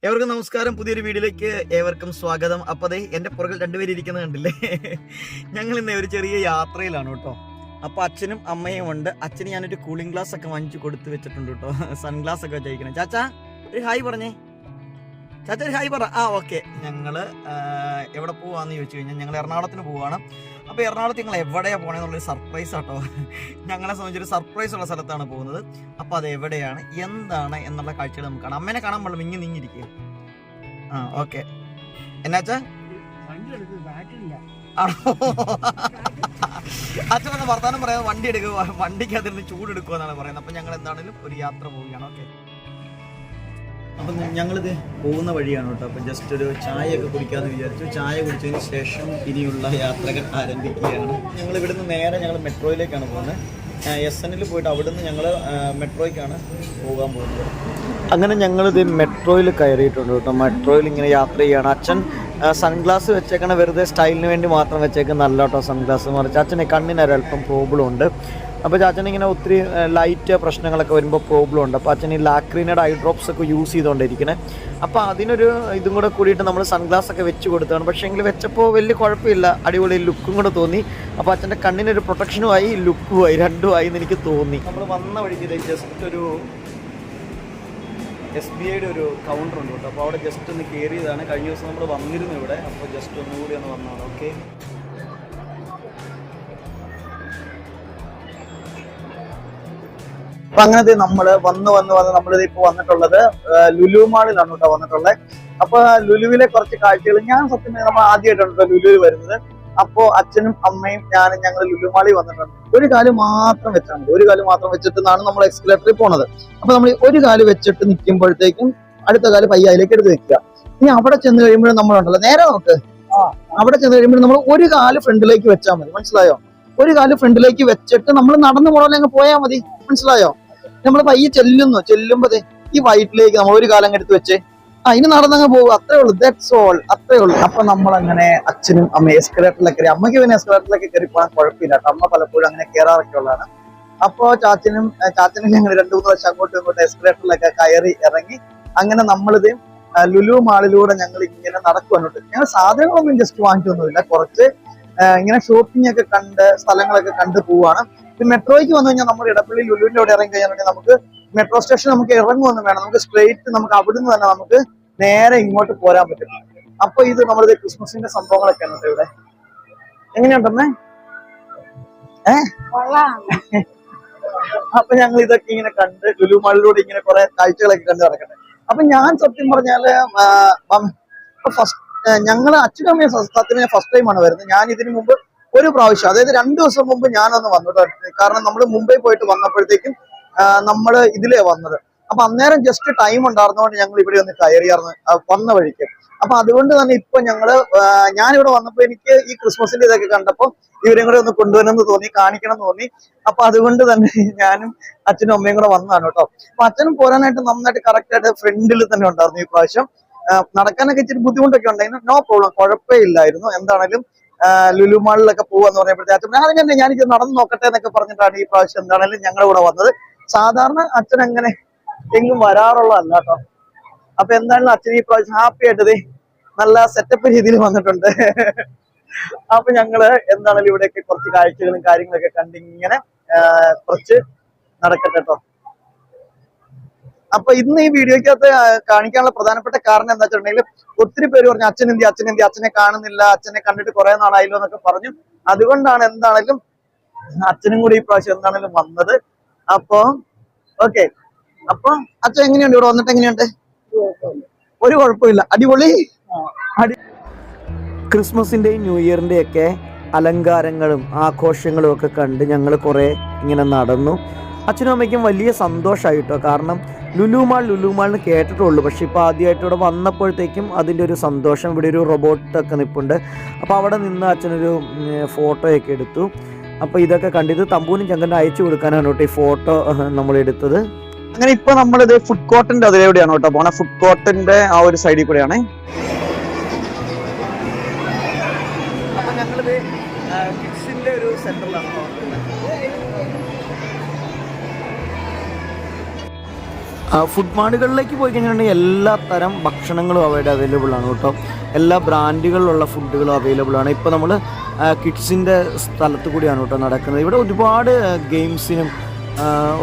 ഏവർക്കും നമസ്കാരം. പുതിയൊരു വീഡിയോയിലേക്ക് ഏവർക്കും സ്വാഗതം. അപ്പോൾ അതെ എൻ്റെ പുറകിൽ രണ്ടുപേരും ഇരിക്കുന്നത് കണ്ടില്ലേ? ഞങ്ങൾ ഇന്ന് ഒരു ചെറിയ യാത്രയിലാണ് കേട്ടോ. അപ്പോൾ അച്ഛനും അമ്മയും ഉണ്ട്. അച്ഛന് ഞാനൊരു കൂളിംഗ് ഗ്ലാസ് ഒക്കെ വാങ്ങിച്ചു കൊടുത്ത് വെച്ചിട്ടുണ്ട് കേട്ടോ. സൺഗ്ലാസ് ഒക്കെ വെച്ചിരിക്കണേ. ചാച്ചാ ഒരു ഹായ് പറഞ്ഞേ. ചാച്ച ഒരു ഹായ് പറ. ഓക്കെ. ഞങ്ങൾ എവിടെ പോവാന്ന് ചോദിച്ചു കഴിഞ്ഞാൽ ഞങ്ങൾ എറണാകുളത്തിന് പോവാണ്. അപ്പോൾ എറണാകുളത്ത് ഞങ്ങൾ എവിടെയാണ് പോകണമെന്നുള്ളൊരു സർപ്രൈസ് ആട്ടോ. ഞങ്ങളെ സംബന്ധിച്ചൊരു സർപ്രൈസ് ഉള്ള സ്ഥലത്താണ് പോകുന്നത്. അപ്പോൾ അത് എവിടെയാണ് എന്താണ് എന്നുള്ള കാഴ്ചകൾ നമുക്ക് കാണാം. അമ്മേനെ കാണാൻ പാടില്ല, നീങ്ങിരിക്കുക. ഓക്കെ. എന്നാച്ചാ അച്ഛനൊന്ന് വർത്താനം പറയാതെ വണ്ടി എടുക്കുക, വണ്ടിക്ക് അതിന് ചൂടെടുക്കുക എന്നാണ് പറയുന്നത്. അപ്പം ഞങ്ങൾ എന്താണെങ്കിലും ഒരു യാത്ര പോവുകയാണ്. ഓക്കെ. അപ്പം ഞങ്ങളിത് പോകുന്ന വഴിയാണ് കേട്ടോ. അപ്പം ജസ്റ്റ് ഒരു ചായയൊക്കെ കുടിക്കാമെന്ന് വിചാരിച്ചു. ചായ കുടിച്ചതിന് ശേഷം ഇനിയുള്ള യാത്രകൾ ആരംഭിക്കുകയാണ്. ഞങ്ങൾ ഇവിടുന്ന് നേരെ ഞങ്ങൾ മെട്രോയിലേക്കാണ് പോകുന്നത്. SNൽ പോയിട്ട് അവിടുന്ന് ഞങ്ങൾ മെട്രോയ്ക്കാണ് പോകാൻ പോകുന്നത്. അങ്ങനെ ഞങ്ങളിത് മെട്രോയിൽ കയറിയിട്ടുണ്ട് കേട്ടോ. മെട്രോയിൽ ഇങ്ങനെ യാത്ര ചെയ്യുകയാണ്. അച്ഛൻ സൺഗ്ലാസ് വെച്ചേക്കണ വെറുതെ സ്റ്റൈലിന് വേണ്ടി മാത്രം വെച്ചേക്കുന്ന നല്ല കേട്ടോ സൺഗ്ലാസ്. മറിച്ച് അച്ഛന് കണ്ണിനൊരല്പം പ്രോബ്ലം ഉണ്ട്. അപ്പോൾ ചാച്ചൻ ഇങ്ങനെ ഒത്തിരി ലൈറ്റ് പ്രശ്നങ്ങളൊക്കെ വരുമ്പോൾ പ്രോബ്ലം ഉണ്ട്. അപ്പോൾ അച്ഛൻ ഈ ലാക്രീനയുടെ ഐ ഡ്രോപ്സ് ഒക്കെ യൂസ് ചെയ്തുകൊണ്ടിരിക്കണേ. അപ്പോൾ അതിനൊരു ഇതും കൂടെ കൂടിയിട്ട് നമ്മൾ സൺഗ്ലാസ് ഒക്കെ വെച്ച് കൊടുത്തതാണ്. പക്ഷേ എങ്കിൽ വെച്ചപ്പോൾ വലിയ കുഴപ്പമില്ല, അടിപൊളി ലുക്കും കൂടെ തോന്നി. അപ്പോൾ അച്ഛൻ്റെ കണ്ണിനൊരു പ്രൊട്ടക്ഷനുമായി ലുക്കുമായി രണ്ടുമായി എന്ന് എനിക്ക് തോന്നി. നമ്മൾ വന്ന വഴിക്ക് ജസ്റ്റ് ഒരു SBIയുടെ ഒരു കൗണ്ടർ ഉണ്ട് കേട്ടോ. അപ്പോൾ അവിടെ ജസ്റ്റ് ഒന്ന് കയറിയതാണ്. കഴിഞ്ഞ ദിവസം നമ്മൾ വന്നിരുന്നു ഇവിടെ. അപ്പോൾ ജസ്റ്റ് ഒന്നുകൂടി ഒന്ന് വന്നതാണ്. ഓക്കെ. അപ്പൊ അങ്ങനത്തെ നമ്മൾ വന്ന് നമ്മളിത് ഇപ്പോൾ വന്നിട്ടുള്ളത് ലുലു മാളിലാണ് കേട്ടോ വന്നിട്ടുള്ളത്. അപ്പൊ ലുലുവിലെ കുറച്ച് കാഴ്ചകൾ ഞാൻ സത്യം നമ്മൾ ആദ്യമായിട്ടാണ് ലുലുവിൽ വരുന്നത്. അപ്പോ അച്ഛനും അമ്മയും ഞാനും ഞങ്ങൾ ലുലു മാളിൽ വന്നിട്ടുണ്ട്. ഒരു കാല് മാത്രം വെച്ചാൽ മതി. ഒരു കാല് മാത്രം വെച്ചിട്ടാണ് നമ്മൾ എക്സ്കലേറ്ററിൽ പോണത്. അപ്പൊ നമ്മൾ ഒരു കാല് വെച്ചിട്ട് നിൽക്കുമ്പോഴത്തേക്കും അടുത്ത കാല് പയ്യായിലേക്ക് എടുത്ത് വെക്കുക. ഇനി അവിടെ ചെന്ന് കഴിയുമ്പോഴും നമ്മളുണ്ടല്ലോ നേരെ നോക്ക്. അവിടെ ചെന്ന് കഴിയുമ്പോഴും നമ്മൾ ഒരു കാല് ഫ്രണ്ടിലേക്ക് വെച്ചാൽ മതി. മനസ്സിലായോ? ഒരു കാല് ഫ്രണ്ടിലേക്ക് വെച്ചിട്ട് നമ്മൾ നടന്നു പോകണമെങ്കിൽ അങ്ങ് പോയാൽ മതി. മനസ്സിലായോ? നമ്മൾ പയ്യെ ചെല്ലുമ്പോ ഈ വൈറ്റിലേക്ക് നമ്മൾ ഒരു കാലം എടുത്ത് വെച്ച് ഇനി നടന്നങ്ങ് പോകും. അത്രേ ഉള്ളൂ. That's all. അത്രേ ഉള്ളൂ. അപ്പൊ നമ്മളങ്ങനെ അച്ഛനും അമ്മ എസ്കലേറ്ററിലൊക്കെ കയറി. അമ്മയ്ക്ക് പിന്നെ എസ്കലേറ്ററിലൊക്കെ കയറി പോകാൻ കുഴപ്പമില്ല. അമ്മ പലപ്പോഴും അങ്ങനെ കയറാറൊക്കെ ഉള്ളതാണ്. അപ്പോ ചാച്ചനും ഞങ്ങൾ 2-3 പ്രാവശ്യം അങ്ങോട്ടും ഇങ്ങോട്ടും എസ്കലേറ്ററിലൊക്കെ കയറി ഇറങ്ങി. അങ്ങനെ നമ്മളിത് ലുലു മാളിലൂടെ ഞങ്ങൾ ഇങ്ങനെ നടക്കുവാനോട്ട്. ഞങ്ങൾ സാധനങ്ങളൊന്നും ജസ്റ്റ് വാങ്ങിച്ചൊന്നുമില്ല. കുറച്ച് ഇങ്ങനെ ഷോപ്പിംഗ് ഒക്കെ കണ്ട് സ്ഥലങ്ങളൊക്കെ കണ്ടു പോവാണ്. മെട്രോയ്ക്ക് വന്നു കഴിഞ്ഞാൽ നമ്മൾ ഇടപ്പള്ളി ലുലുവിന്റെ അവിടെ ഇറങ്ങി കഴിഞ്ഞാൽ നമുക്ക് മെട്രോ സ്റ്റേഷൻ നമുക്ക് ഇറങ്ങുമൊന്നും വേണം. നമുക്ക് സ്ട്രെയിറ്റ് നമുക്ക് അവിടുന്ന് തന്നെ നമുക്ക് നേരെ ഇങ്ങോട്ട് പോരാൻ പറ്റും. അപ്പൊ ഇത് നമ്മളിത് ക്രിസ്മസിന്റെ സംഭവങ്ങളൊക്കെയാണ് ഇവിടെ. എങ്ങനെയുണ്ടെന്നേ? അപ്പൊ ഞങ്ങൾ ഇതൊക്കെ ഇങ്ങനെ കണ്ട് ലുലു മാളിലൂടെ ഇങ്ങനെ കുറെ കാഴ്ചകളൊക്കെ കണ്ട് നടക്കട്ടെ. അപ്പൊ ഞാൻ സത്യം പറഞ്ഞാല് ഞങ്ങള് അച്ഛനും അമ്മയും സത്യത്തിന് ഫസ്റ്റ് ടൈമാണ് വരുന്നത്. ഞാൻ ഇതിനു മുമ്പ് ഒരു പ്രാവശ്യം, അതായത് 2 ദിവസം മുമ്പ് ഞാനൊന്ന് വന്നിട്ടുണ്ട്. കാരണം നമ്മൾ മുംബൈ പോയിട്ട് വന്നപ്പോഴത്തേക്കും നമ്മള് ഇതിലേ വന്നത്. അപ്പൊ അന്നേരം ജസ്റ്റ് ടൈം ഉണ്ടായിരുന്നതുകൊണ്ട് ഞങ്ങൾ ഇവിടെ ഒന്ന് കയറിയായിരുന്നു വന്ന വഴിക്ക്. അപ്പൊ അതുകൊണ്ട് തന്നെ ഇപ്പൊ ഞാനിവിടെ വന്നപ്പോ എനിക്ക് ഈ ക്രിസ്മസിന്റെ ഇതൊക്കെ കണ്ടപ്പോ ഇവരെയും കൂടെ ഒന്ന് കൊണ്ടുവരണമെന്ന് തോന്നി, കാണിക്കണം എന്ന് തോന്നി. അപ്പൊ അതുകൊണ്ട് തന്നെ ഞാനും അച്ഛനും അമ്മയും കൂടെ വന്നതാണ് കേട്ടോ. അപ്പൊ അച്ഛനും പോരാനായിട്ട് നന്നായിട്ട് കറക്റ്റ് ആയിട്ട് ഫ്രണ്ടിൽ തന്നെ ഉണ്ടായിരുന്നു ഈ പ്രാവശ്യം. നടക്കാനൊക്കെ ഇച്ചിരി ബുദ്ധിമുട്ടൊക്കെ ഉണ്ടായിരുന്നു. നോ പ്രോബ്ലം, കുഴപ്പമില്ലായിരുന്നു. എന്താണെങ്കിലും ലുലു മാളിലൊക്കെ പോവാന്ന് പറഞ്ഞപ്പോഴത്തേക്കും അതിനെ ഞാനിത് നടന്നു നോക്കട്ടെ എന്നൊക്കെ പറഞ്ഞിട്ടാണ് ഈ പ്രാവശ്യം എന്താണെങ്കിലും ഞങ്ങളുടെ കൂടെ വന്നത്. സാധാരണ അച്ഛൻ അങ്ങനെ എങ്ങും വരാറുള്ളതല്ല കേട്ടോ. അപ്പൊ എന്തായാലും അച്ഛൻ ഈ പ്രാവശ്യം ഹാപ്പി ആയിട്ട് നല്ല സെറ്റപ്പ് രീതിയിൽ വന്നിട്ടുണ്ട്. അപ്പൊ ഞങ്ങള് എന്താണെങ്കിലും ഇവിടെയൊക്കെ കുറച്ച് കാഴ്ചകളും കാര്യങ്ങളൊക്കെ കണ്ടിങ്ങനെ കുറച്ച് നടക്കട്ടെ കേട്ടോ. അപ്പൊ ഇന്ന് ഈ വീഡിയോക്കകത്ത് കാണിക്കാനുള്ള പ്രധാനപ്പെട്ട കാരണം എന്താ വെച്ചിട്ടുണ്ടെങ്കിൽ ഒത്തിരി പേര് പറഞ്ഞു അച്ഛനെ കാണുന്നില്ല, അച്ഛനെ കണ്ടിട്ട് കുറെ നാളായല്ലോ എന്നൊക്കെ പറഞ്ഞു. അതുകൊണ്ടാണ് എന്താണെങ്കിലും അച്ഛനും കൂടി ഈ പ്രാവശ്യം എന്താണെങ്കിലും വന്നത്. അപ്പൊ ഓക്കെ. അപ്പൊ അച്ഛൻ എങ്ങനെയുണ്ട് ഇവിടെ വന്നിട്ട്? എങ്ങനെയുണ്ട്? ഒരു കുഴപ്പമില്ല, അടിപൊളി. ക്രിസ്മസിന്റെയും ന്യൂ ഇയറിന്റെ ഒക്കെ അലങ്കാരങ്ങളും ആഘോഷങ്ങളും ഒക്കെ കണ്ട് ഞങ്ങൾ കുറെ ഇങ്ങനെ നടന്നു. അച്ഛനും അമ്മയ്ക്കും വലിയ സന്തോഷമായിട്ടോ. കാരണം ലുലു മാളിന് കേട്ടിട്ടുള്ളൂ. പക്ഷെ ഇപ്പോൾ ആദ്യമായിട്ട് ഇവിടെ വന്നപ്പോഴത്തേക്കും അതിൻ്റെ ഒരു സന്തോഷം. ഇവിടെ ഒരു റോബോട്ടൊക്കെ നിൽപ്പുണ്ട്. അപ്പോൾ അവിടെ നിന്ന് അച്ഛനൊരു ഫോട്ടോയൊക്കെ എടുത്തു. അപ്പോൾ ഇതൊക്കെ കണ്ടിട്ട് തമ്പൂനും ചങ്കനും അയച്ചു കൊടുക്കാനാണ് കേട്ടോ ഈ ഫോട്ടോ നമ്മൾ എടുത്തത്. അങ്ങനെ ഇപ്പൊ നമ്മളിത് ഫുഡ് കോർട്ടിന്റെ അതിലെവിടെയാണ് കേട്ടോ പോണേ. ഫുഡ് കോർട്ടിന്റെ ആ ഒരു സൈഡിൽ കൂടെയാണ്. അപ്പൊ ഞങ്ങളിത് കിഡ്സിന്റെ ഒരു സെന്ററിലാണ്. ഫുഡ് മാർട്ടുകളിലേക്ക് പോയി കഴിഞ്ഞിട്ടുണ്ടെങ്കിൽ എല്ലാ തരം ഭക്ഷണങ്ങളും അവിടെ അവൈലബിൾ ആണ് കേട്ടോ. എല്ലാ ബ്രാൻഡുകളിലുള്ള ഫുഡുകളും അവൈലബിൾ ആണ്. ഇപ്പോൾ നമ്മൾ കിഡ്സിൻ്റെ സ്ഥലത്ത് കൂടിയാണ് കേട്ടോ നടക്കുന്നത്. ഇവിടെ ഒരുപാട് ഗെയിംസിനും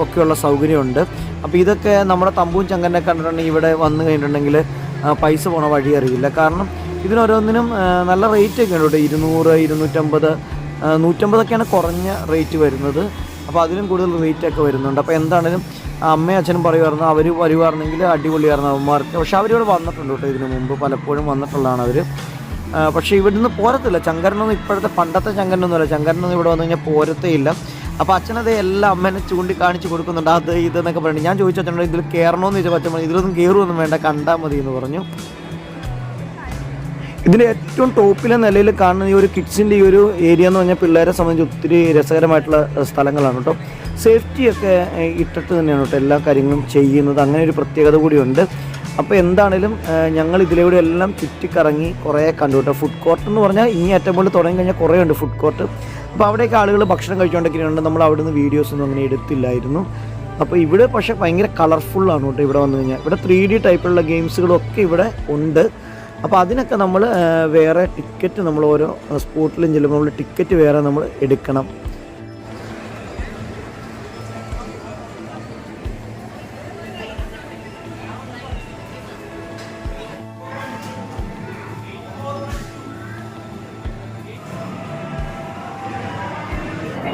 ഒക്കെയുള്ള സൗകര്യമുണ്ട്. അപ്പോൾ ഇതൊക്കെ നമ്മുടെ തമ്പും ചങ്കനെ കണ്ടിട്ടുണ്ടെങ്കിൽ ഇവിടെ വന്നു കഴിഞ്ഞിട്ടുണ്ടെങ്കിൽ പൈസ പോണ വഴി അറിയില്ല. കാരണം ഇതിനോരോന്നിനും നല്ല റേറ്റൊക്കെ ഉണ്ട് കേട്ടോ. 200, 250, 150ഒക്കെയാണ് കുറഞ്ഞ റേറ്റ് വരുന്നത്. അപ്പോൾ അതിലും കൂടുതൽ റേറ്റൊക്കെ വരുന്നുണ്ട്. അപ്പോൾ എന്താണെങ്കിലും അമ്മയും അച്ഛനും പറയുമായിരുന്നു അവർ വരുവായിരുന്നെങ്കിൽ അടിപൊളിയായിരുന്നു അവന്മാർക്ക്. പക്ഷെ അവരിവിടെ വന്നിട്ടുണ്ട് കേട്ടോ, ഇതിനു മുമ്പ് പലപ്പോഴും വന്നിട്ടുള്ളതാണ് അവർ. പക്ഷേ ഇവിടുന്ന് പോരത്തില്ല. ചങ്കരനൊന്നും ഇപ്പോഴത്തെ പണ്ടത്തെ ചങ്കരനൊന്നുമല്ല. ചങ്കരനൊന്നും ഇവിടെ വന്നു കഴിഞ്ഞാൽ പോരത്തേ ഇല്ല. അപ്പോൾ അച്ഛനത് എല്ലാം അമ്മേനെ ചൂണ്ടിക്കാണിച്ച് കൊടുക്കുന്നുണ്ട്. അത് ഇതെന്നൊക്കെ പറഞ്ഞു. ഞാൻ ചോദിച്ചു അച്ഛനോട് ഇതിൽ കയറണമെന്ന് ചോദിച്ചാൽ അച്ഛൻ പറഞ്ഞു ഇതിലൊന്നും കയറുമൊന്നും വേണ്ട, കണ്ടാൽ മതി എന്ന് പറഞ്ഞു. ഇതിൻ്റെ ഏറ്റവും ടോപ്പിലെ നിലയിൽ കാണുന്ന ഈ ഒരു കിഡ്സിൻ്റെ ഈ ഒരു ഏരിയ എന്ന് പറഞ്ഞാൽ പിള്ളേരെ സംബന്ധിച്ച് ഒത്തിരി രസകരമായിട്ടുള്ള സ്ഥലങ്ങളാണ് കേട്ടോ. സേഫ്റ്റിയൊക്കെ ഇട്ടിട്ട് തന്നെയാണ് കേട്ടോ എല്ലാ കാര്യങ്ങളും ചെയ്യുന്നത്. അങ്ങനെ ഒരു പ്രത്യേകത കൂടിയുണ്ട്. അപ്പോൾ എന്താണേലും ഞങ്ങൾ ഇതിലൂടെ എല്ലാം ചുറ്റിക്കറങ്ങി കുറേ കണ്ടു കേട്ടോ. ഫുഡ് കോർട്ട് എന്ന് പറഞ്ഞാൽ ഇനി ഏറ്റവും കൂടുതൽ തുടങ്ങി കഴിഞ്ഞാൽ കുറേ ഉണ്ട് ഫുഡ് കോർട്ട്. അപ്പോൾ അവിടെയൊക്കെ ആളുകൾ ഭക്ഷണം കഴിച്ചുകൊണ്ടിരിക്കുന്നുണ്ട്. നമ്മൾ അവിടെ നിന്ന് വീഡിയോസൊന്നും അങ്ങനെ എടുത്തില്ലായിരുന്നു. അപ്പോൾ ഇവിടെ പക്ഷേ ഭയങ്കര കളർഫുള്ളാണ് കേട്ടോ. ഇവിടെ വന്നു കഴിഞ്ഞാൽ ഇവിടെ 3D ടൈപ്പിലുള്ള ഗെയിംസുകളൊക്കെ ഇവിടെ ഉണ്ട്. അപ്പോൾ അതിനൊക്കെ നമ്മൾ വേറെ ടിക്കറ്റ്, നമ്മൾ ഓരോ സ്പോട്ടിലും ചെല്ലുമ്പോൾ നമ്മൾ ടിക്കറ്റ് വേറെ നമ്മൾ എടുക്കണം.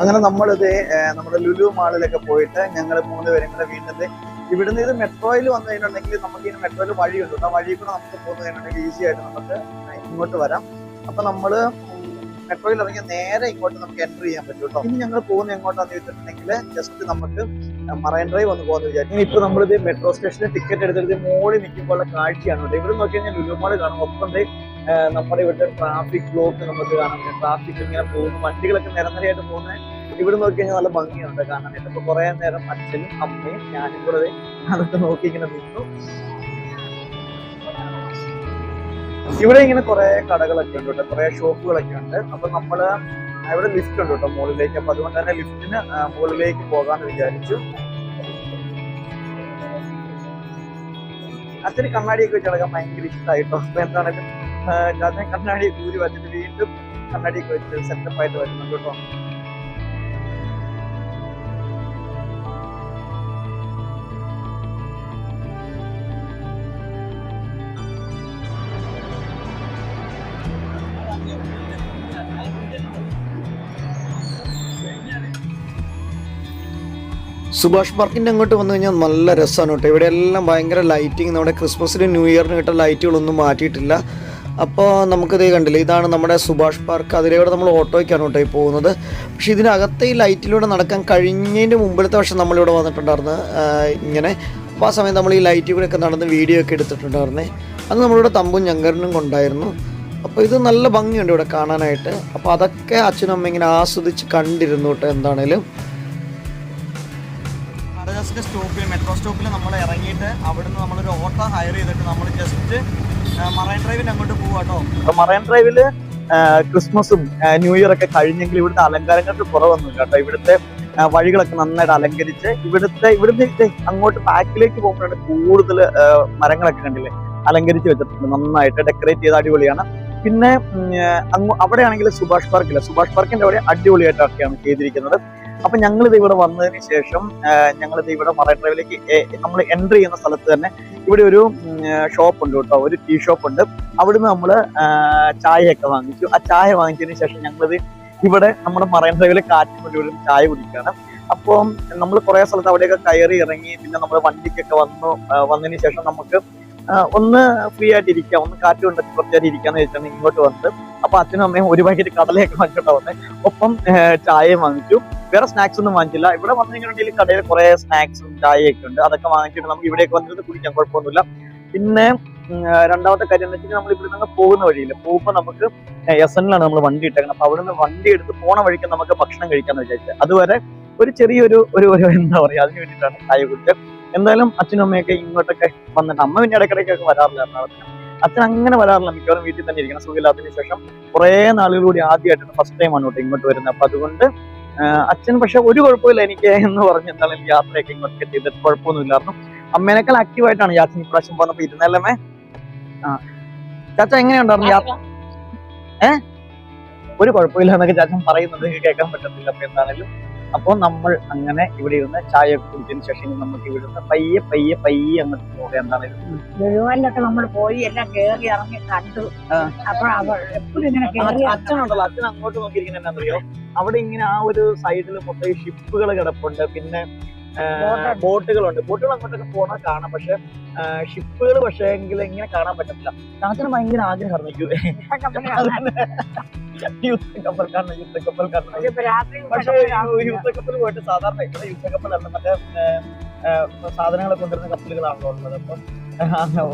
അങ്ങനെ നമ്മളിത് നമ്മുടെ ലുലു മാളിലൊക്കെ പോയിട്ട് ഞങ്ങൾ 3 പേരും കൂടെ വീണ്ടും ഇവിടുന്ന് ഇത് മെട്രോയിൽ വന്നു കഴിഞ്ഞിട്ടുണ്ടെങ്കിൽ നമുക്ക് ഈ മെട്രോയിൽ വഴിയുണ്ട്. ആ വഴി കൂടെ നമുക്ക് പോകുന്ന കഴിഞ്ഞിട്ടുണ്ടെങ്കിൽ ഈസി ആയിട്ട് നമുക്ക് ഇങ്ങോട്ട് വരാം. അപ്പൊ നമ്മള് മെട്രോയിൽ ഇറങ്ങിയ നേരെ ഇങ്ങോട്ട് നമുക്ക് എൻ്റർ ചെയ്യാൻ പറ്റും കേട്ടോ. ഇനി ഞങ്ങൾ പോകുന്ന എങ്ങോട്ടാന്ന് ചോദിച്ചിട്ടുണ്ടെങ്കിൽ ജസ്റ്റ് നമുക്ക് മറൈൻ ഡ്രൈവ് ഒന്ന് പോകുന്ന വിചാരിക്കും. ഇപ്പൊ നമ്മളിത് മെട്രോ സ്റ്റേഷനിൽ ടിക്കറ്റ് എടുത്തിട്ട് മോളിൽ നിൽക്കുമ്പോൾ കാഴ്ചയാണ് കേട്ടോ. ഇവിടെ നോക്കി കഴിഞ്ഞാൽ ലുലു മാള് കാണും. ഒപ്പം നമ്മുടെ ഇവിടുത്തെ ട്രാഫിക് ബ്ലോക്ക് നമുക്ക് കാണാം. ട്രാഫിക് ഇങ്ങനെ പോകുന്നു, വണ്ടികളൊക്കെ നിരനിരയായിട്ട് പോകുന്നത് ഇവിടെ നോക്കി കഴിഞ്ഞാൽ നല്ല ഭംഗിയുണ്ട് കാണാനായിട്ട്. അപ്പൊ കുറെ നേരം അച്ഛനും അമ്മയും ഞാനും കൂടെ അതൊക്കെ നോക്കി ഇങ്ങനെ നിന്നു. ഇവിടെ ഇങ്ങനെ കുറെ കടകളൊക്കെ ഉണ്ട് കേട്ടോ, കുറെ ഷോപ്പുകളൊക്കെ ഉണ്ട്. അപ്പൊ നമ്മള് ഇവിടെ ലിഫ്റ്റ് ഉണ്ട് കേട്ടോ മുകളിലേക്ക്. അപ്പൊ അതുകൊണ്ട് തന്നെ ലിഫ്റ്റിന് മുകളിലേക്ക് പോകാന്ന് വിചാരിച്ചു. അച്ഛന് കണ്ണാടിയൊക്കെ വെച്ച് കിടക്കാൻ ഭയങ്കര ഇഷ്ടമായിട്ടോ. അപ്പൊ എന്താണെങ്കിലും അച്ഛൻ കണ്ണാടി ഊരി വെച്ചിട്ട് വീണ്ടും കണ്ണാടിയൊക്കെ വെച്ച് സെറ്റപ്പ് ആയിട്ട് വരുന്നുണ്ട് കേട്ടോ. സുഭാഷ് പാർക്കിൻ്റെ അങ്ങോട്ട് വന്നു കഴിഞ്ഞാൽ നല്ല രസമാണ് കേട്ടോ. ഇവിടെ എല്ലാം ഭയങ്കര ലൈറ്റിങ്, നമ്മുടെ ക്രിസ്മസിനും ന്യൂ ഇയറിന് കിട്ടുന്ന ലൈറ്റുകളൊന്നും മാറ്റിയിട്ടില്ല. അപ്പോൾ നമുക്കിത് കണ്ടില്ലേ, ഇതാണ് നമ്മുടെ സുഭാഷ് പാർക്ക്. അതിലൂടെ നമ്മൾ ഓട്ടോയ്ക്കാണ് കേട്ടോ ഈ പോകുന്നത്. പക്ഷേ ഇതിനകത്തെ ഈ ലൈറ്റിലൂടെ നടക്കാൻ കഴിഞ്ഞതിൻ്റെ മുമ്പിലത്തെ വർഷം നമ്മളിവിടെ വന്നിട്ടുണ്ടായിരുന്നു ഇങ്ങനെ. അപ്പോൾ ആ സമയത്ത് നമ്മൾ ഈ ലൈറ്റിൽ കൂടെയൊക്കെ നടന്ന് വീഡിയോ ഒക്കെ എടുത്തിട്ടുണ്ടായിരുന്നേ. അത് നമ്മളിവിടെ തമ്പും ഞങ്കരനും കൊണ്ടായിരുന്നു. അപ്പോൾ ഇത് നല്ല ഭംഗിയുണ്ട് ഇവിടെ കാണാനായിട്ട്. അപ്പോൾ അതൊക്കെ അച്ഛനും അമ്മ ഇങ്ങനെ ആസ്വദിച്ച് കണ്ടിരുന്നു കേട്ടോ. എന്താണേലും സ്റ്റോപ്പിൽ, മെട്രോ സ്റ്റോപ്പിൽ നമ്മൾ ഇറങ്ങിയിട്ട് അവിടുന്ന് നമ്മളൊരു ഓട്ടോ ഹയർ ചെയ്തിട്ട് നമ്മൾ ജസ്റ്റ് മറൈൻ ഡ്രൈവിന് അങ്ങോട്ട് പോവാ കേട്ടോ. മറൈൻ ഡ്രൈവില് ക്രിസ്മസും ന്യൂ ഇയർ ഒക്കെ കഴിഞ്ഞെങ്കിൽ ഇവിടുത്തെ അലങ്കാരങ്ങൾക്ക് കുറവൊന്നുമില്ല കേട്ടോ. ഇവിടുത്തെ വഴികളൊക്കെ നന്നായിട്ട് അലങ്കരിച്ച് ഇവിടുന്ന് അങ്ങോട്ട് ബാക്കിലേക്ക് പോകുമ്പോഴാണ് കൂടുതൽ മരങ്ങളൊക്കെ കണ്ടില്ലേ അലങ്കരിച്ച് വെച്ചിട്ടുണ്ട്. നന്നായിട്ട് ഡെക്കറേറ്റ് ചെയ്ത് അടിപൊളിയാണ്. പിന്നെ അവിടെയാണെങ്കിൽ സുഭാഷ് പാർക്കില്ല, സുഭാഷ് പാർക്കിന്റെ അവിടെ അടിപൊളിയായിട്ടൊക്കെയാണ് ചെയ്തിരിക്കുന്നത്. അപ്പൊ ഞങ്ങളിത് ഇവിടെ വന്നതിന് ശേഷം ഞങ്ങളിത് ഇവിടെ മറൈൻ ഡ്രൈവിലേക്ക് നമ്മൾ എൻ്റർ ചെയ്യുന്ന സ്ഥലത്ത് തന്നെ ഇവിടെ ഒരു ഷോപ്പ് ഉണ്ട് കേട്ടോ, ഒരു ടീ ഷോപ്പ് ഉണ്ട്. അവിടുന്ന് നമ്മൾ ചായയൊക്കെ വാങ്ങിച്ചു. ആ ചായ വാങ്ങിച്ചതിന് ശേഷം ഞങ്ങളിത് ഇവിടെ നമ്മുടെ മറൈൻ ഡ്രൈവിലെ കാറ്റിന് വേണ്ടി ഒരു ചായ കുടിക്കുകയാണ്. അപ്പോൾ നമ്മൾ കുറെ സ്ഥലത്ത് അവിടെയൊക്കെ കയറി ഇറങ്ങി പിന്നെ നമ്മൾ വണ്ടിക്കൊക്കെ വന്നതിന് ശേഷം നമുക്ക് ഒന്ന് ഫ്രീ ആയിട്ട് ഇരിക്കാം, ഒന്ന് കാറ്റ് കൊണ്ട് കുറച്ച് നേരം ഇരിക്കാന്ന് വെച്ചാണ് ഇങ്ങോട്ട് വന്നത്. അപ്പൊ അച്ഛനും അമ്മയും ഒരു പാക്കറ്റ് കടലയൊക്കെ വാങ്ങിച്ചിട്ടാ വന്നത്. ഒപ്പം ചായയും വാങ്ങിച്ചു. വേറെ സ്നാക്സ് ഒന്നും വാങ്ങിച്ചില്ല. ഇവിടെ വന്നിട്ടുണ്ടെങ്കിൽ കടയിൽ കുറെ സ്നാക്സും ചായയൊക്കെ ഉണ്ട്. അതൊക്കെ വാങ്ങിച്ചിട്ട് നമുക്ക് ഇവിടേക്ക് വന്നിട്ട് കുടിക്കാൻ കുഴപ്പമൊന്നുമില്ല. പിന്നെ രണ്ടാമത്തെ കാര്യം എന്ന് വെച്ചാൽ നമ്മൾ ഇവിടെ നിന്ന് പോകുന്ന വഴിയില്ല, പോകുമ്പോൾ നമുക്ക് SNലാണ് നമ്മൾ വണ്ടി ഇട്ടേക്കണം. അപ്പൊ അവിടെ നിന്ന് വണ്ടി എടുത്ത് പോണ വഴിക്ക് നമുക്ക് ഭക്ഷണം കഴിക്കാന്ന് വിചാരിച്ചത്. അതുവരെ ഒരു ചെറിയൊരു എന്താ പറയാ, അതിന് വേണ്ടിയിട്ടാണ് ചായ കുടിച്ചത്. എന്തായാലും അച്ഛനും അമ്മയൊക്കെ ഇങ്ങോട്ടൊക്കെ വന്നിട്ട്, അമ്മ പിന്നെ ഇടയ്ക്കിടയ്ക്കൊക്കെ വരാറില്ല എറണാകുളത്തിന്. അച്ഛൻ അങ്ങനെ വരാറില്ല, മിക്കവാറും വീട്ടിൽ തന്നെ ഇരിക്കണം. സുഖമില്ലാത്തതിന് ശേഷം കുറെ നാളുകളൂടി ആദ്യമായിട്ടാണ്, ഫസ്റ്റ് ടൈം ആണ് ഇങ്ങോട്ട് വരുന്നത്. അപ്പൊ അതുകൊണ്ട് അച്ഛൻ പക്ഷെ ഒരു കുഴപ്പമില്ല എനിക്ക് എന്ന് പറഞ്ഞ് എന്തായാലും യാത്രയൊക്കെ ഇങ്ങോട്ടൊക്കെ ചെയ്തിട്ട് കുഴപ്പമൊന്നും ഇല്ലായിരുന്നു. അമ്മേനേക്കാൾ ആക്റ്റീവായിട്ടാണ് യാത്ര ഇപ്രാവശ്യം വന്നപ്പോ ഇരുന്നല്ലേ. ആ ചാച്ച എങ്ങനെയുണ്ടായിരുന്നു യാത്ര? ഒരു കുഴപ്പമില്ല എന്നൊക്കെ ചാച്ചൻ പറയുന്നത് കേൾക്കാൻ പറ്റത്തില്ല. അപ്പൊ എന്താണെങ്കിലും അപ്പോൾ നമ്മൾ അങ്ങനെ ഇവിടെ ഇരുന്ന് ചായ ഒക്കെ കുടിച്ചതിന് ശേഷം നമുക്ക് ഇവിടുന്ന് പയ്യെ പയ്യെ പയ്യെ അങ്ങോട്ട് പോവുക. എന്താണെങ്കിലും ഗുരുവായൂരിലൊക്കെ നമ്മൾ പോയി എല്ലാം കേറി ഇറങ്ങി കണ്ടു. അപ്പോൾ അവർ എപ്പോഴും ഇങ്ങനെ കേറി അച്ഛനുണ്ടല്ലോ, അച്ഛൻ അങ്ങോട്ട് നോക്കിയിരിക്കുന്ന എന്നാന്നറിയോ, അവിടെ ഇങ്ങനെ ആ ഒരു സൈഡിൽ മൊത്തം ഷിപ്പുകൾ കിടപ്പുണ്ട്, പിന്നെ ബോട്ടുകളുണ്ട്. ബോട്ടുകൾ അങ്ങോട്ടൊക്കെ പോകണം കാണാം, പക്ഷെ ഷിപ്പുകൾ പക്ഷേ എങ്കിൽ ഇങ്ങനെ കാണാൻ പറ്റത്തില്ല. ചാച്ചന് ഭയങ്കര ആഗ്രഹമായിരുന്നു യുദ്ധക്കപ്പൽ കാണണം, യുദ്ധക്കപ്പൽ കാണണം. പക്ഷേ യുദ്ധക്കപ്പൽ പോയിട്ട് സാധാരണ ഇവിടെ യുദ്ധക്കപ്പലല്ല, മറ്റേ സാധനങ്ങൾ കൊണ്ടുവരുന്ന കപ്പലുകളാണല്ലോ ഉള്ളത്. അപ്പം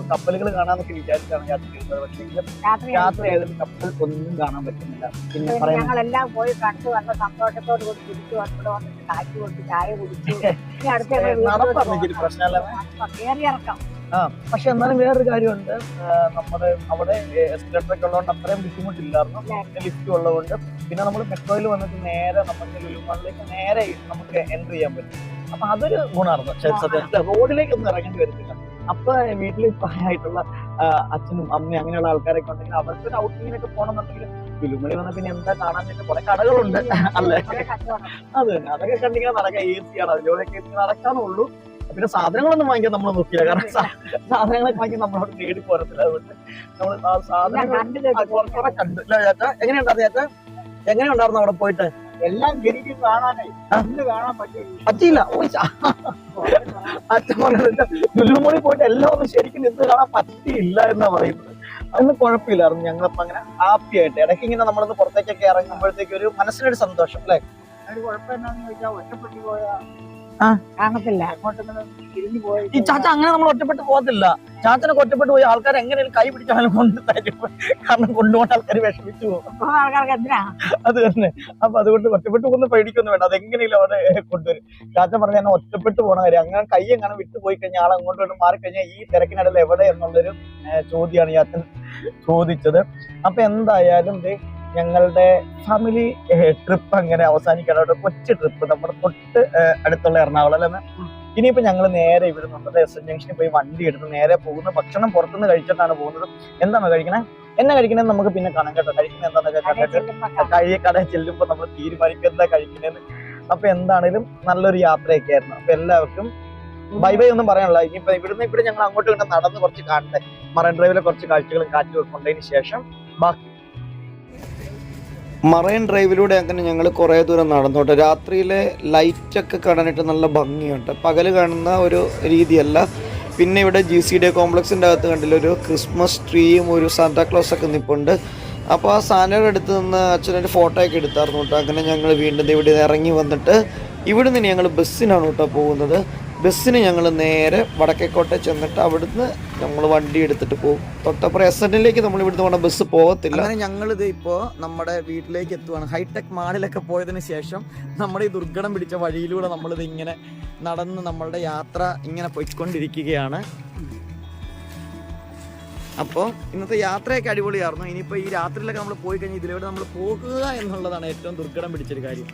കപ്പലുകൾ കാണാന്നൊക്കെ വിചാരിച്ചാണ് യാത്ര ചെയ്യുന്നത്. പക്ഷേ യാത്ര ചെയ്തിട്ട് കപ്പൽ ഒന്നും കാണാൻ പറ്റുന്നില്ല. പിന്നെ ഞങ്ങളെല്ലാം പോയി കണ്ടു, നല്ല സന്തോഷത്തോട് കൂടി തിരിച്ചു വന്നിട്ട് വന്നിട്ട് കാറ്റ് കൊടുത്ത് ചായ കുടിച്ചു. നടപ്പാർന്നിട്ട് പ്രശ്നമല്ല, കേറി ഇറക്കാം. പക്ഷെ എന്നാലും വേറൊരു കാര്യമുണ്ട്, നമ്മുടെ അവിടെ എസ്കലേറ്റർ ഒക്കെ ഉള്ളതുകൊണ്ട് അത്രയും ബുദ്ധിമുട്ടില്ലായിരുന്നു, ലിഫ്റ്റ് ഉള്ളതുകൊണ്ട്. പിന്നെ നമ്മൾ മെട്രോയിൽ വന്നിട്ട് നേരെ നമുക്ക് ലുലുമാളിലേക്ക് നേരെ നമുക്ക് എൻട്രി ചെയ്യാൻ പറ്റും. അപ്പൊ അതൊരു ഗുണമായിരുന്നു. സത്യം റോഡിലേക്ക് ഒന്നും ഇറങ്ങേണ്ടി വരുന്നില്ല. അപ്പൊ വീട്ടിൽ പ്രായമായിട്ടുള്ള അച്ഛനും അമ്മയും അങ്ങനെയുള്ള ആൾക്കാരൊക്കെ ഉണ്ടെങ്കിൽ അവർക്ക് ഒരു ഔട്ടിങ്ങിനൊക്കെ പോകണമെന്നുണ്ടെങ്കിൽ ലുലുമണി വന്ന പിന്നെ എന്താ കാണാൻ പറ്റും, കുറെ കടകളുണ്ട് അല്ലേ. അത് തന്നെ, അതൊക്കെ കണ്ടിങ്ങനെ നടക്കാൻ ഈസിയാണ്, അതിലൂടെയൊക്കെ നടക്കാനുള്ളൂ. പിന്നെ സാധനങ്ങളൊന്നും വാങ്ങിക്കാൻ നമ്മൾ നോക്കില്ല, കാരണം സാധനങ്ങളൊക്കെ വാങ്ങിക്കാൻ നമ്മളോട് തേടി പോരത്തില്ല. അതുകൊണ്ട് നമ്മൾ സാധനങ്ങൾ കുറെ കണ്ടു. ചേട്ടാ എങ്ങനെയുണ്ടായിരുന്നു? ചേട്ടാ എങ്ങനെയുണ്ടായിരുന്നു അവിടെ പോയിട്ട്? എല്ലാം ശരിക്കും കാണാനായി കാണാൻ പറ്റിയില്ല. അച്ഛൻ പറഞ്ഞിട്ട് ലുലുമോളിൽ പോയിട്ട് എല്ലാം ഒന്നും ശരിക്കും നിന്ന് കാണാൻ പറ്റിയില്ല എന്നാ പറയുന്നത്. അതൊന്നും കുഴപ്പമില്ലായിരുന്നു. ഞങ്ങളപ്പോ അങ്ങനെ ഹാപ്പി ആയിട്ട് ഇടയ്ക്ക് ഇങ്ങനെ നമ്മളൊന്ന് പുറത്തേക്കൊക്കെ ഇറങ്ങുമ്പോഴത്തേക്ക് ഒരു മനസ്സിനൊരു സന്തോഷം അല്ലേ. ഒരു കുഴപ്പം എന്താണെന്ന് ചോദിച്ചാൽ ഒറ്റപ്പെട്ടു പോയാ കാണത്തില്ല, അങ്ങോട്ടൊന്നും തിരിഞ്ഞു പോയി. ഈ ചാച്ച അങ്ങനെ നമ്മൾ ഒറ്റപ്പെട്ട് പോകത്തില്ല. ചാച്ചനൊക്കെ ഒറ്റപ്പെട്ട് പോയി ആൾക്കാർ എങ്ങനെയും കൈ പിടിച്ചാലും കൊണ്ട് തരും, കാരണം കൊണ്ടുപോകുന്ന ആൾക്കാർ വിഷമിച്ചു പോകും. ആൾക്കാർക്ക് എന്തിനാ അത് തന്നെ. അപ്പൊ അതുകൊണ്ട് ഒറ്റപ്പെട്ട് പോകുന്ന പേടിക്കൊന്നും വേണ്ട, അതെങ്ങനെയും അവിടെ കൊണ്ടുവരും. ചാച്ച പറഞ്ഞ തന്നെ ഒറ്റപ്പെട്ട് പോണ കാര്യം, അങ്ങനെ കൈ എങ്ങനെ വിട്ടു പോയി കഴിഞ്ഞാൽ ആൾ അങ്ങോട്ട് മാറിക്കഴിഞ്ഞാൽ ഈ തിരക്കിനിടയിൽ എവിടെ എന്നുള്ളൊരു ചോദ്യമാണ് ചാച്ചൻ ചോദിച്ചത്. അപ്പൊ എന്തായാലും ഞങ്ങളുടെ ഫാമിലി ട്രിപ്പ് അങ്ങനെ അവസാനിക്കാനായിട്ട് കൊച്ചു ട്രിപ്പ് നമ്മുടെ തൊട്ട് അടുത്തുള്ള എറണാകുളം അല്ലേ. ഇനിയിപ്പോ ഞങ്ങൾ നേരെ ഇവിടെ നിന്നത് എസ് ജംഗ്ഷനിൽ പോയി വണ്ടി എടുത്ത് നേരെ പോകുന്ന ഭക്ഷണം പുറത്തുനിന്ന് കഴിച്ചിട്ടാണ് പോകുന്നത്. എന്താണോ കഴിക്കണേ, എന്നെ കഴിക്കണേന്ന് നമുക്ക് പിന്നെ കാണാൻ കേട്ടോ. കഴിക്കുന്നത് എന്താണെന്നൊക്കെ കണ്ടിട്ട് കടയിൽ ചെല്ലുമ്പോൾ നമ്മൾ തീരുമാനിക്കും എന്താ കഴിക്കണേന്ന്. അപ്പൊ എന്താണേലും നല്ലൊരു യാത്രയൊക്കെ ആയിരുന്നു. അപ്പൊ എല്ലാവർക്കും ബൈ ബൈ ഒന്നും പറയാനുള്ള. ഇനിയിപ്പോ ഇവിടെ ഞങ്ങൾ അങ്ങോട്ടും ഇങ്ങോട്ട് നടന്ന് കുറച്ച് കാണട്ടെ, മറൈൻ ഡ്രൈവിലെ കുറച്ച് കാഴ്ചകളും കാറ്റും കൊണ്ടതിന് ശേഷം ബാക്കി. മറൈൻ ഡ്രൈവിലൂടെ അങ്ങനെ ഞങ്ങൾ കുറേ ദൂരം നടന്നോട്ടെ. രാത്രിയിലെ ലൈറ്റൊക്കെ കാണാനായിട്ട് നല്ല ഭംഗിയുണ്ട്, പകൽ കാണുന്ന ഒരു രീതിയല്ല. പിന്നെ ഇവിടെ GCD കോംപ്ലക്സിൻ്റെ അകത്ത് കണ്ടില്ല, ഒരു ക്രിസ്മസ് ട്രീയും ഒരു സാന്താക്ലോസൊക്കെ നിൽപ്പുണ്ട്. അപ്പോൾ ആ സാധനയുടെ അടുത്ത് നിന്ന് അച്ഛനൊരു ഫോട്ടോ ഒക്കെ എടുത്തായിരുന്നു കേട്ടോ. അങ്ങനെ ഞങ്ങൾ വീണ്ടും ഇവിടെ ഇറങ്ങി വന്നിട്ട് ഇവിടെ നിന്ന് ഞങ്ങൾ ബസ്സിനാണ് കേട്ടോ പോകുന്നത്. ബസ്സിന് ഞങ്ങൾ നേരെ വടക്കേക്കോട്ടെ ചെന്നിട്ട് അവിടുന്ന് നമ്മൾ വണ്ടി എടുത്തിട്ട് പോകും. തൊട്ടപ്പുറം SNലേക്ക് നമ്മൾ ഇവിടുന്ന് പോകണ ബസ് പോകത്തില്ല. അങ്ങനെ ഞങ്ങളിത് ഇപ്പോൾ നമ്മുടെ വീട്ടിലേക്ക് എത്തുവാണ്. ഹൈടെക് മാളിലൊക്കെ പോയതിന് ശേഷം നമ്മുടെ ഈ ദുർഘടം പിടിച്ച വഴിയിലൂടെ നമ്മളിത് ഇങ്ങനെ നടന്ന് നമ്മളുടെ യാത്ര ഇങ്ങനെ പോയിക്കൊണ്ടിരിക്കുകയാണ്. അപ്പോൾ ഇന്നത്തെ യാത്രയൊക്കെ അടിപൊളിയായിരുന്നു. ഇനിയിപ്പോൾ ഈ രാത്രിയിലൊക്കെ നമ്മൾ പോയി കഴിഞ്ഞാൽ ഇതിലൂടെ നമ്മൾ പോകുക എന്നുള്ളതാണ് ഏറ്റവും ദുർഘടം പിടിച്ചൊരു കാര്യം.